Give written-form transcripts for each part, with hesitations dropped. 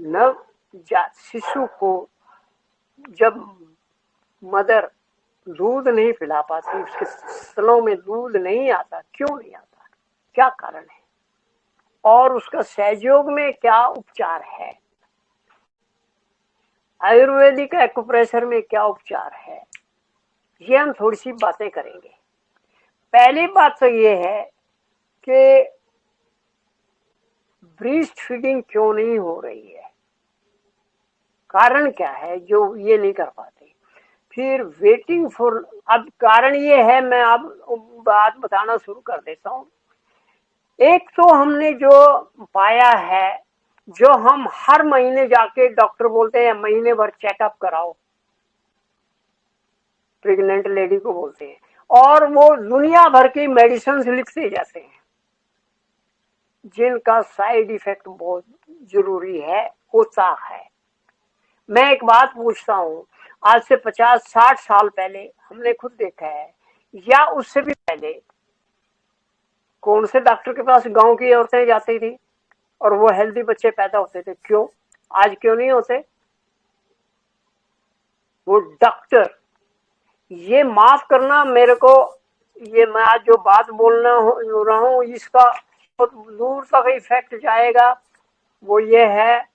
नवजात शिशु को जब मदर दूध नहीं पिला पाती, उसके स्तनों में दूध नहीं आता, क्यों नहीं आता, क्या कारण है, और उसका सहयोग में क्या उपचार है, आयुर्वेदिक एक्यूप्रेशर में क्या उपचार है, ये हम थोड़ी सी बातें करेंगे। पहली बात तो ये है कि ब्रेस्ट फीडिंग क्यों नहीं हो रही है, कारण क्या है जो ये नहीं कर पाते। फिर वेटिंग फॉर, अब कारण ये है, मैं अब बात बताना शुरू कर देता हूँ। एक तो हमने जो पाया है, जो हम हर महीने जाके डॉक्टर बोलते हैं महीने भर चेकअप कराओ, प्रेग्नेंट लेडी को बोलते हैं, और वो दुनिया भर की मेडिसिन लिखते जाते हैं जिनका साइड इफेक्ट बहुत जरूरी है, होता है। मैं एक बात पूछता हूँ, आज से 50-60 साल पहले हमने खुद देखा है, या उससे भी पहले, कौन से डॉक्टर के पास गांव की औरतें जाती थी और वो हेल्दी बच्चे पैदा होते थे? क्यों? आज क्यों नहीं होते? वो डॉक्टर, ये माफ करना मेरे को, ये मैं आज जो बात बोलना हो रहा हूँ इसका बहुत दूर तक इफेक्ट जाएगा। वो ये है,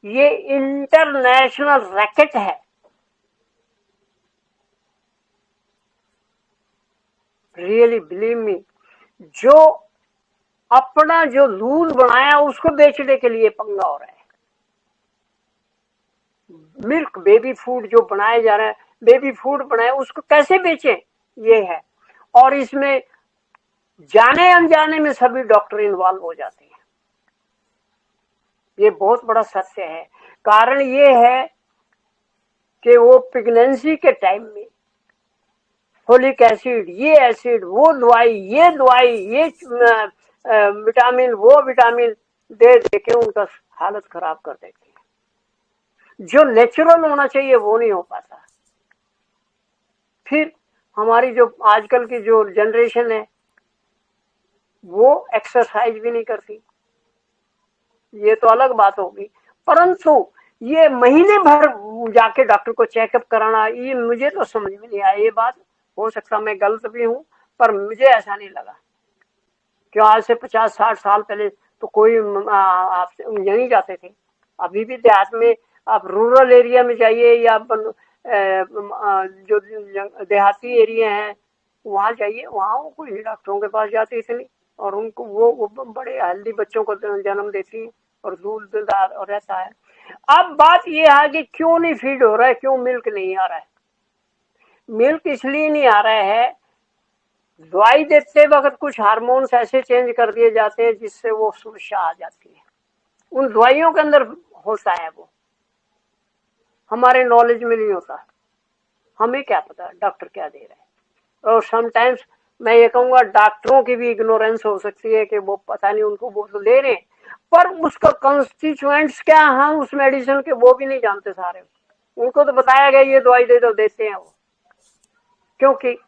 ये इंटरनेशनल रैकेट है। रियली बिलीव मी, जो अपना जो दूध बनाया उसको बेचने के लिए पंगा हो रहा है। मिल्क बेबी फूड जो बनाए जा रहे हैं, बेबी फूड बनाए उसको कैसे बेचें, ये है। और इसमें जाने अनजाने में सभी डॉक्टर इन्वॉल्व हो जाते हैं, ये बहुत बड़ा सत्य है। कारण ये है कि वो प्रेगनेंसी के टाइम में फोलिक एसिड, ये एसिड, वो दवाई, ये दवाई, ये विटामिन, वो विटामिन दे दे के उनका हालत खराब कर देते हैं। जो नेचुरल होना चाहिए वो नहीं हो पाता। फिर हमारी जो आजकल की जो जनरेशन है वो एक्सरसाइज भी नहीं करती, ये तो अलग बात होगी, परंतु ये महीने भर जाके डॉक्टर को चेकअप कराना, ये मुझे तो समझ में नहीं आया। ये बात हो सकता मैं गलत भी हूँ, पर मुझे ऐसा नहीं लगा। क्यों? आज से 50-60 साल पहले तो कोई आप यहीं जाते थे। अभी भी देहात में आप रूरल एरिया में जाइए या जो देहाती एरिया है वहाँ जाइए, वहाँ कोई डॉक्टरों के पास जाते इसलिए, और उनको वो बड़े हेल्दी बच्चों को जन्म देती है और दूधदार रहता है। अब बात ये है कि क्यों नहीं फीड हो रहा है, क्यों मिल्क नहीं आ रहा है। मिल्क इसलिए नहीं आ रहा है, दवाई देते वक्त कुछ हार्मोन्स ऐसे चेंज कर दिए जाते हैं जिससे वो समस्या आ जाती है। उन दवाइयों के अंदर होता है, वो हमारे नॉलेज में नहीं होता। हमें क्या पता डॉक्टर क्या दे रहा है। और समटाइम्स मैं ये कहूँगा डॉक्टरों की भी इग्नोरेंस हो सकती है कि वो पता नहीं, उनको वो तो दे रहे हैं पर उसका कंस्टिट्यूएंट्स क्या है उस मेडिसिन के वो भी नहीं जानते सारे। उनको तो बताया गया ये दवाई दे दो, देते हैं वो। क्योंकि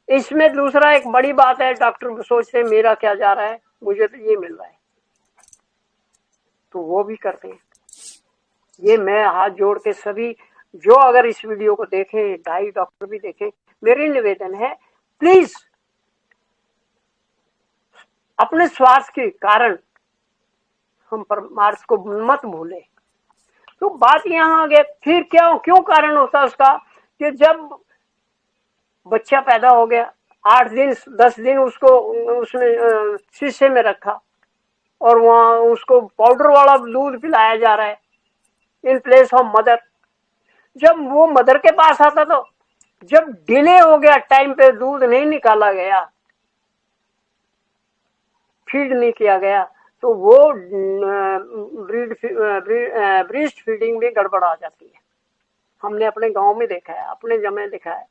इसमें दूसरा एक बड़ी बात है, डॉक्टर सोचते हैं मेरा क्या जा रहा है, मुझे तो ये मिल रहा है, तो वो भी करते हैं। ये मैं हाथ जोड़ के सभी जो अगर इस वीडियो को देखें, भाई डॉक्टर भी देखें, मेरी निवेदन है प्लीज अपने स्वास्थ्य के कारण हम परमार्थ को मत भूलें। तो बात यहाँ आ गया, फिर क्या क्यों कारण होता है उसका, कि जब बच्चा पैदा हो गया 8 दिन 10 दिन उसको उसने शीशे में रखा और वहां उसको पाउडर वाला दूध पिलाया जा रहा है इन प्लेस ऑफ मदर। जब वो मदर के पास आता तो जब डिले हो गया, टाइम पे दूध नहीं निकाला गया, फीड नहीं किया गया, तो वो ब्रेस्ट फीडिंग में गड़बड़ आ जाती है। हमने अपने गांव में देखा है, अपने जमे देखा है।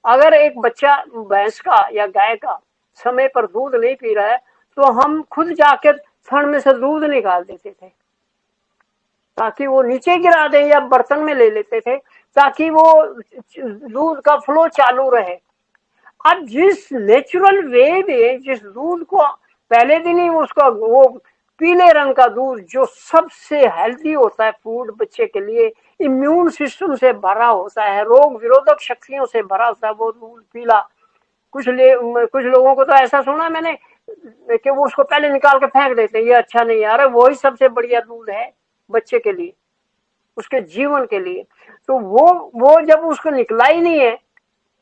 अगर एक बच्चा भैंस का या गाय का समय पर दूध नहीं पी रहा है तो हम खुद जाकर थन में से दूध निकाल देते थे ताकि वो नीचे गिरा दे, या बर्तन में ले लेते थे ताकि वो दूध का फ्लो चालू रहे। अब जिस नेचुरल वे में जिस दूध को पहले दिन ही उसका वो पीले रंग का दूध जो सबसे हेल्दी होता है फूड बच्चे के लिए, इम्यून सिस्टम से भरा होता है, रोग विरोधक शक्तियों से भरा होता है वो दूध पीला। कुछ लोगों को तो ऐसा सुना मैंने कि वो उसको पहले निकाल के फेंक देते हैं, ये अच्छा नहीं है। अरे वही सबसे बढ़िया दूध है बच्चे के लिए, उसके जीवन के लिए। तो वो जब उसको निकला ही नहीं है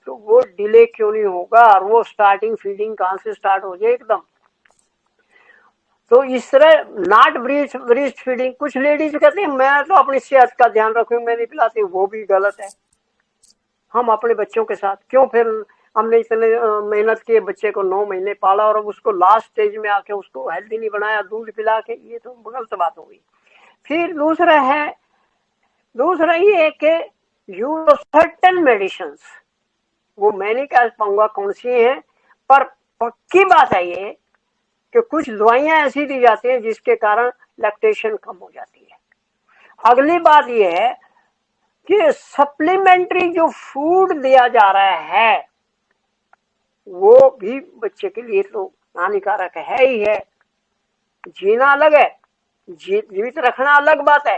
तो वो डिले क्यों नहीं होगा, और वो स्टार्टिंग फीडिंग कहाँ से स्टार्ट हो जाए एकदम। तो इस तरह नॉट ब्रीस्ट फीडिंग, कुछ लेडीज कहती है मैं तो अपनी सेहत का ध्यान रखूंगी, मैं नहीं पिलाती, वो भी गलत है। हम अपने बच्चों के साथ क्यों फिर, हमने इतने मेहनत किए, बच्चे को 9 महीने पाला और अब उसको लास्ट स्टेज में आके उसको हेल्दी नहीं बनाया दूध पिला के, ये तो गलत बात हो गई। फिर दूसरा ये है कि यूज सर्टेन मेडिसिन, वो मैं नहीं कह पाऊंगा कौन सी है, पर पक्की बात है ये कि कुछ दवाइयां ऐसी दी जाती हैं जिसके कारण लैक्टेशन कम हो जाती है। अगली बात यह है कि सप्लीमेंट्री जो फूड दिया जा रहा है वो भी बच्चे के लिए तो हानिकारक है ही है। जीना अलग है, जीवित रखना अलग बात है,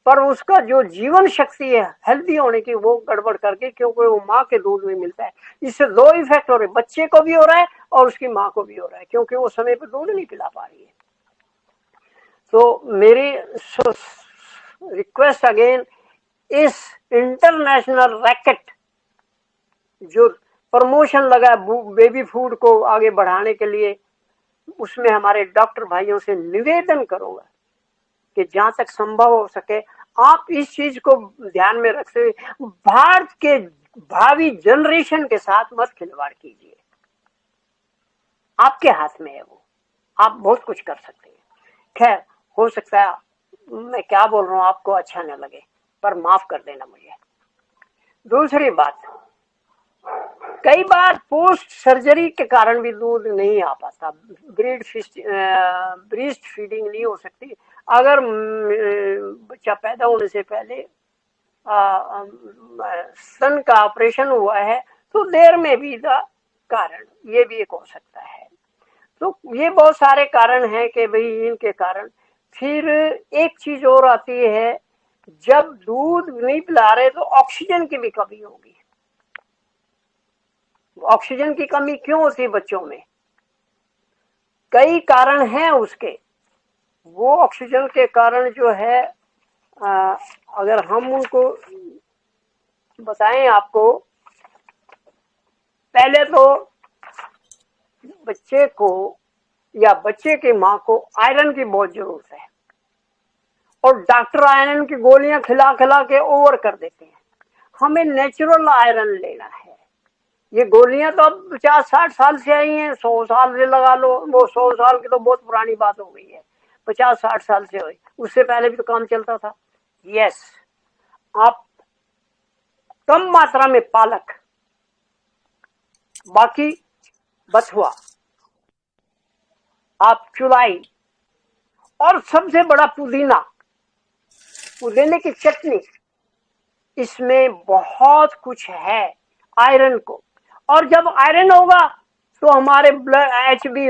पर उसका जो जीवन शक्ति है हेल्दी होने की वो गड़बड़ करके, क्योंकि वो माँ के दूध में मिलता है। इससे दो इफेक्ट हो रहे, बच्चे को भी हो रहा है और उसकी माँ को भी हो रहा है, क्योंकि वो समय पर दूध नहीं पिला पा रही है। तो मेरी रिक्वेस्ट अगेन, इस इंटरनेशनल रैकेट जो प्रमोशन लगा बेबी फूड को आगे बढ़ाने के लिए, उसमें हमारे डॉक्टर भाइयों से निवेदन करूंगा कि जहां तक संभव हो सके आप इस चीज को ध्यान में रखते हुए भारत के भावी जनरेशन के साथ मत खिलवाड़ कीजिए। आपके हाथ में है वो, आप बहुत कुछ कर सकते हैं। खैर, हो सकता है मैं क्या बोल रहा हूं आपको अच्छा न लगे, पर माफ कर देना मुझे। दूसरी बात, कई बार पोस्ट सर्जरी के कारण भी दूध नहीं आ पाता, ब्रीस्ट फीडिंग नहीं हो सकती। अगर बच्चा पैदा होने से पहले स्तन का ऑपरेशन हुआ है तो देर में भी का कारण ये भी एक हो सकता है। तो ये बहुत सारे कारण हैं कि भाई इनके कारण। फिर एक चीज और आती है, जब दूध नहीं पिला रहे तो ऑक्सीजन की भी कमी होगी। ऑक्सीजन की कमी क्यों होती है बच्चों में, कई कारण हैं उसके। वो ऑक्सीजन के कारण जो है अगर हम उनको बताएं आपको, पहले तो बच्चे को या बच्चे की माँ को आयरन की बहुत जरूरत है, और डॉक्टर आयरन की गोलियां खिला खिला के ओवर कर देते हैं। हमें नेचुरल आयरन लेना है। ये गोलियां तो अब 50-60 साल से आई हैं, 100 साल से लगा लो, वो 100 साल की तो बहुत पुरानी बात हो गई है, 50-60 साल से हुई, उससे पहले भी तो काम चलता था। यस, आप कम मात्रा में पालक, बाकी बथुआ, आप चुलाई, और सबसे बड़ा पुदीना, पुदीने की चटनी, इसमें बहुत कुछ है आयरन को। और जब आयरन होगा तो हमारे ब्लड HB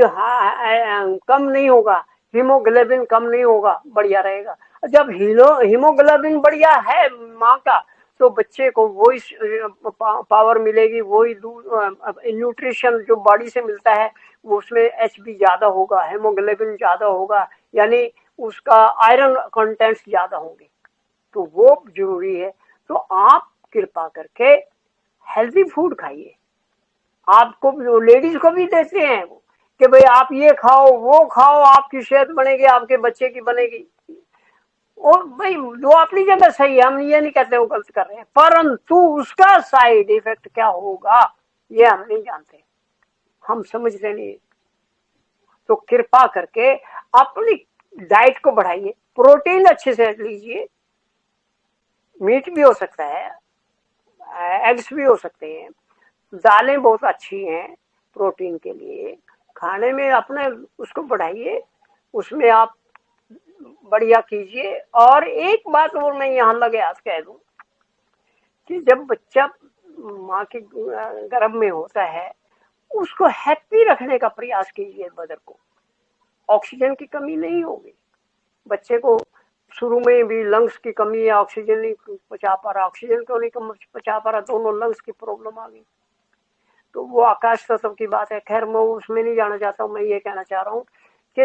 कम नहीं होगा, हीमोग्लोबिन कम नहीं होगा, बढ़िया रहेगा। जब हीमोग्लोबिन बढ़िया है माँ का तो बच्चे को वही पावर मिलेगी, वही न्यूट्रिशन जो बॉडी से मिलता है वो, उसमें HB ज्यादा होगा, हीमोग्लोबिन ज्यादा होगा, यानी उसका आयरन कंटेंट्स ज्यादा होंगे, तो वो जरूरी है। तो आप कृपा करके हेल्दी फूड खाइए। आपको लेडीज को भी देते हैं कि भाई आप ये खाओ वो खाओ, आपकी सेहत बनेगी, आपके बच्चे की बनेगी। और भाई जो अपनी जगह सही है, हम ये नहीं कहते वो गलत कर रहे हैं, परंतु उसका साइड इफेक्ट क्या होगा ये हम नहीं जानते, हम समझते नहीं। तो कृपा करके अपनी डाइट को बढ़ाइए, प्रोटीन अच्छे से लीजिए, मीट भी हो सकता है, एग्स भी हो सकते हैं, दालें बहुत अच्छी हैं प्रोटीन के लिए, खाने में अपने उसको बढ़ाइए, उसमें आप बढ़िया कीजिए। और एक बात और मैं यहाँ लगे हाथ कह दूं कि जब बच्चा माँ के गर्भ में होता है उसको हैप्पी रखने का प्रयास कीजिए मदर को। ऑक्सीजन की कमी नहीं होगी। बच्चे को शुरू में भी लंग्स की कमी है, ऑक्सीजन नहीं पचा पा रहा, ऑक्सीजन क्यों नहीं पचा पा रहा, दोनों लंग्स की प्रॉब्लम आ गई। तो वो आकाश तत्व की बात है, खैर मैं उसमें नहीं जाना चाहता हूँ। मैं ये कहना चाह रहा हूँ कि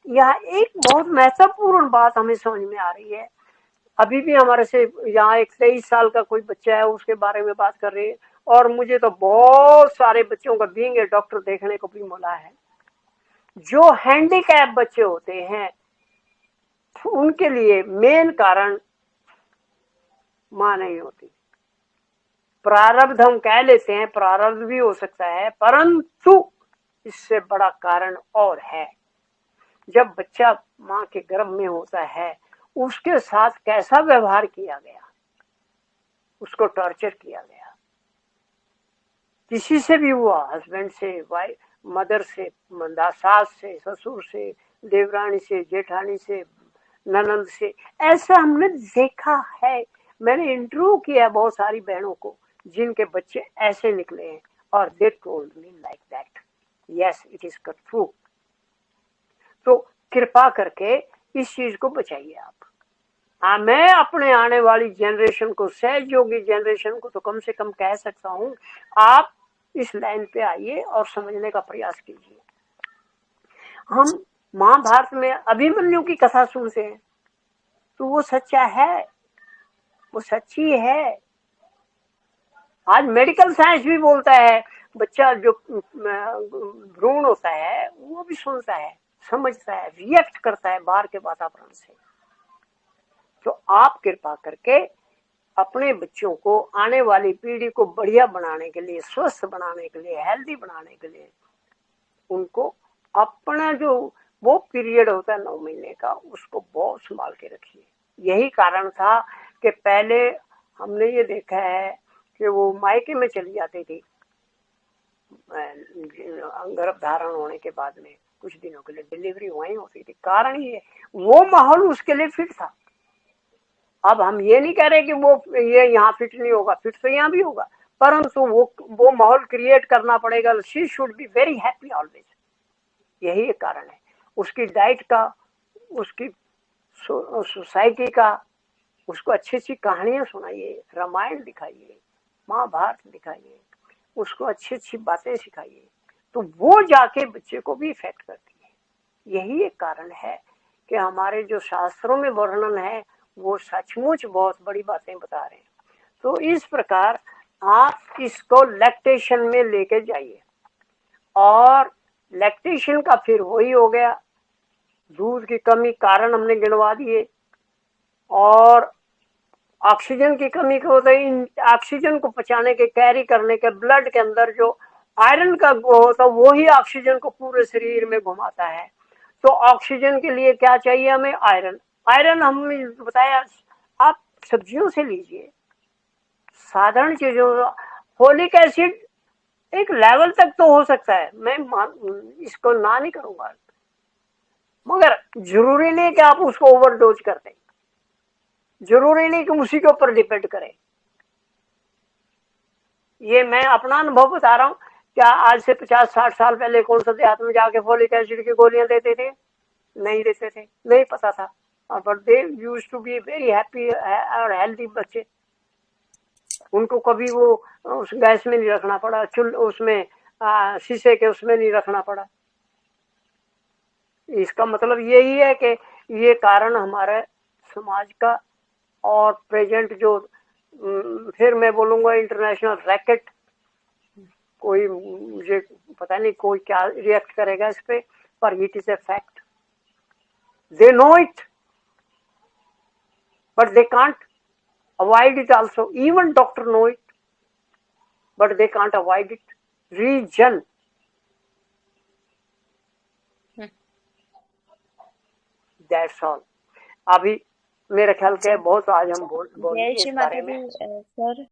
यह एक बहुत महत्वपूर्ण बात हमें समझ में आ रही है। अभी भी हमारे से यहाँ एक 23 साल का कोई बच्चा है, उसके बारे में बात कर रहे हैं, और मुझे तो बहुत सारे बच्चों का बीइंग ए डॉक्टर देखने को भी मिला है। जो हैंडीकैप बच्चे होते हैं उनके लिए मेन कारण मां नहीं होती। प्रारब्ध हम कह लेते हैं, प्रारब्ध भी हो सकता है, परंतु इससे बड़ा कारण और है। जब बच्चा मां के गर्भ में होता है, उसके साथ कैसा व्यवहार किया गया, उसको टॉर्चर किया गया, किसी से भी हुआ, हस्बैंड से, वाइफ, मदर से, सास से, ससुर से, देवरानी से, जेठानी से, ननंद से, ऐसा हमने देखा है। मैंने इंटरव्यू किया बहुत सारी बहनों को जिनके बच्चे ऐसे निकले हैं, और they told me like that, yes it is true. तो कृपा करके इस चीज को बचाइए आप। हाँ, मैं अपने आने वाली जनरेशन को, सहज योगी जनरेशन को तो कम से कम कह सकता हूँ, आप इस लाइन पे आइए और समझने का प्रयास कीजिए। हम महाभारत में अभिमन्यु की कथा सुनते हैं, तो वो सच्चा है, वो सच्ची है। आज मेडिकल साइंस भी बोलता है, बच्चा जो भ्रूण होता है वो भी सुनता है, समझता है, रिएक्ट करता है बाहर के वातावरण से। तो आप कृपा करके अपने बच्चों को, आने वाली पीढ़ी को बढ़िया बनाने के लिए, स्वस्थ बनाने के लिए, हेल्दी बनाने के लिए, उनको अपना जो वो पीरियड होता है 9 महीने का, उसको बहुत संभाल के रखिए। यही कारण था कि पहले हमने ये देखा है कि वो मायके में चली जाती थी गर्भ धारण होने के बाद में, कुछ दिनों के लिए डिलीवरी वहीं होती थी। कारण ये, वो माहौल उसके लिए फिट था। अब हम ये नहीं कह रहे कि वो ये यहाँ फिट नहीं होगा, फिट तो यहाँ भी होगा, परंतु वो माहौल क्रिएट करना पड़ेगा। She should be very happy always, यही एक कारण है। उसकी डाइट का, उसकी सोसाइटी का, उसको अच्छी अच्छी कहानियां सुनाइए, रामायण दिखाइए, महाभारत दिखाइए, उसको अच्छी अच्छी बातें सिखाइए, तो वो जाके बच्चे को भी इफेक्ट करती है। यही एक कारण है कि हमारे जो शास्त्रों में वर्णन है वो सचमुच बहुत बड़ी बातें बता रहे हैं। तो इस प्रकार आप इसको लैक्टेशन में लेके जाइए, और लैक्टेशन का फिर वही हो गया, दूध की कमी कारण हमने गिनवा दिए, और ऑक्सीजन की कमी को होता है, ऑक्सीजन को पचाने के, कैरी करने के, ब्लड के अंदर जो आयरन का वो होता है, वो ही ऑक्सीजन को पूरे शरीर में घुमाता है। तो ऑक्सीजन के लिए क्या चाहिए हमें? आयरन। आयरन हमने बताया आप सब्जियों से लीजिए, साधारण चीजों, फोलिक एसिड एक लेवल तक तो हो सकता है, मैं इसको ना नहीं करूंगा, मगर जरूरी नहीं कि आप उसको ओवरडोज कर दें, जरूरी नहीं कि उसी के ऊपर डिपेंड करें। ये मैं अपना अनुभव बता रहा हूँ। क्या आज से 50-60 साल पहले कौन सा देहात में जाके फोलिक एसिड की गोलियां देते थे? नहीं देते थे, नहीं पता था, but they used to be very happy और हेल्दी बच्चे। उनको कभी वो उस गैस में नहीं रखना पड़ा, चुल उसमें शीशे के उसमें नहीं रखना पड़ा। इसका मतलब यही है कि ये कारण हमारे समाज का, और प्रेजेंट जो फिर मैं बोलूंगा इंटरनेशनल रैकेट, कोई मुझे पता नहीं कोई क्या रिएक्ट करेगा इस पे, पर it is a fact, they know it but they can't avoid it also, even doctor know it but they can't avoid it. Region, that's all. अभी मेरे ख्याल के बहुत आज हम बोल जय इस श्री बारे माता में। दी सर।